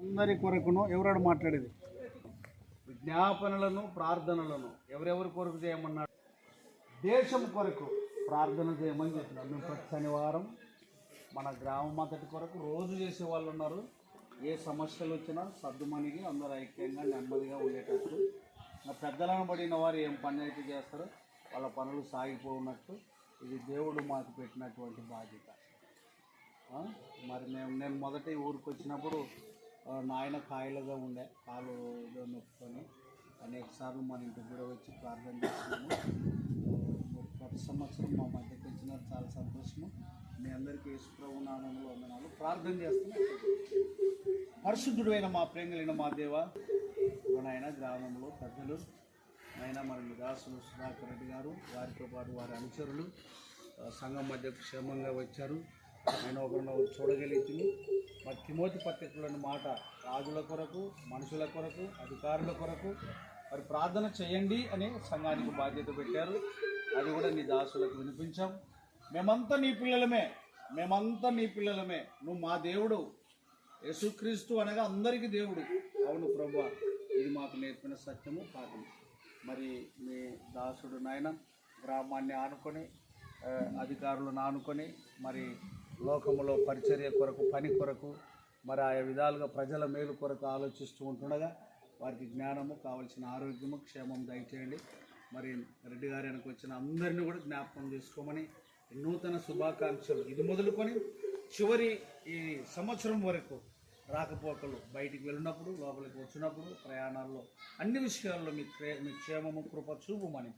అందరి కొరకును ఎవరాడు మాట్లాడేది విజ్ఞాపనలను ప్రార్థనలను ఎవరెవరి కొరకు చేయమన్నాడు? దేశం కొరకు ప్రార్థన చేయమని చెప్తున్నాడు. మేము ప్రతి శనివారం మన గ్రామం అంతటి కొరకు రోజు చేసే వాళ్ళు ఉన్నారు. ఏ సమస్యలు వచ్చినా సర్దుమణిగి అందరూ ఐక్యంగా నెమ్మదిగా ఉండేటట్టు, పెద్దలను పడిన వారు ఏం పని అయితే చేస్తారో వాళ్ళ పనులు సాగిపోన్నట్టు ఇది దేవుడు మాకు పెట్టినటువంటి బాధ్యత. మరి నేను మొదట ఊరికి వచ్చినప్పుడు నాయన కాయలుగా ఉండే కాలు నొప్పుకొని అనేక సార్లు మన ఇంటికి కూడా వచ్చి ప్రార్థన చేస్తున్నాము. ప్రతి సంవత్సరం మా మధ్యకి వచ్చినారు, చాలా సంతోషము. మీ అందరికీ యేసుప్రభు నామములో వందనాలు. ప్రార్థన చేస్తున్నాం. పరిశుద్ధుడు అయిన మా ప్రేంగులైన మా దేవ, నాయన గ్రామంలో పెద్దలు ఆయన మన దాసులు సుధాకర్ రెడ్డి గారు, వారితో పాటు వారి అనుచరులు సంఘం మధ్యకు క్షేమంగా వచ్చారు. ఆయన ఒకరినొకరు చూడగలిగింది. మరి తిమోతి పత్రికలోని మాట రాజుల కొరకు, మనుషుల కొరకు, అధికారుల కొరకు మరి ప్రార్థన చేయండి అని సంఘానికి బాధ్యత పెట్టారు. అది కూడా నీ దాసులకు వినిపించాం. మేమంతా నీ పిల్లలమే, నువ్వు మా దేవుడు. యేసుక్రీస్తు అనగా అందరికీ దేవుడు. అవును ప్రభువా, ఇది మాకు నేర్పిన సత్యము కాదు. మరి మీ దాసుడు నాయన గ్రామాన్ని ఆనుకొని, అధికారులను ఆనుకొని మరి లోకములో పరిచర్య కొరకు, పని కొరకు, మరి ఆయా విధాలుగా ప్రజల మేలు కొరకు ఆలోచిస్తూ ఉంటుండగా వారికి జ్ఞానము, కావలసిన ఆరోగ్యము, క్షేమం దయచేయండి. మరి రెడ్డి గారి వెనక వచ్చిన అందరినీ కూడా జ్ఞాపకం చేసుకోమని నూతన శుభాకాంక్షలు ఇది మొదలుకొని చివరి ఈ సంవత్సరం వరకు రాకపోకలు, బయటికి వెళ్ళినప్పుడు, లోపలికి వచ్చినప్పుడు, ప్రయాణాల్లో అన్ని విషయాల్లో మీ క్షేమము, కృప చూపుమని,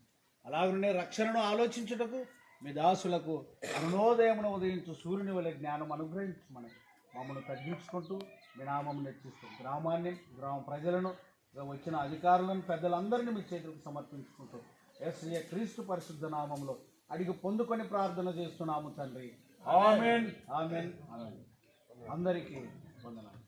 అలాగనే రక్షణను ఆలోచించుటకు మీ దాసులకు అరుణోదయమును ఉదయించు సూర్యుని వలె జ్ఞానం అనుగ్రహించమని మమ్మల్ని తగ్గించుకుంటూ మీ నామమును హెచ్చిస్తూ గ్రామ ప్రజలను, వచ్చిన అధికారులను, పెద్దలందరినీ మీ చేతులకు సమర్పించుకుంటూ యేసయ్య క్రీస్తు పరిశుద్ధ నామంలో అడిగి పొందుకొని ప్రార్థన చేస్తున్నాము తండ్రి. ఆమేన్, ఆమేన్, ఆమేన్. అందరికీ వందనాలు.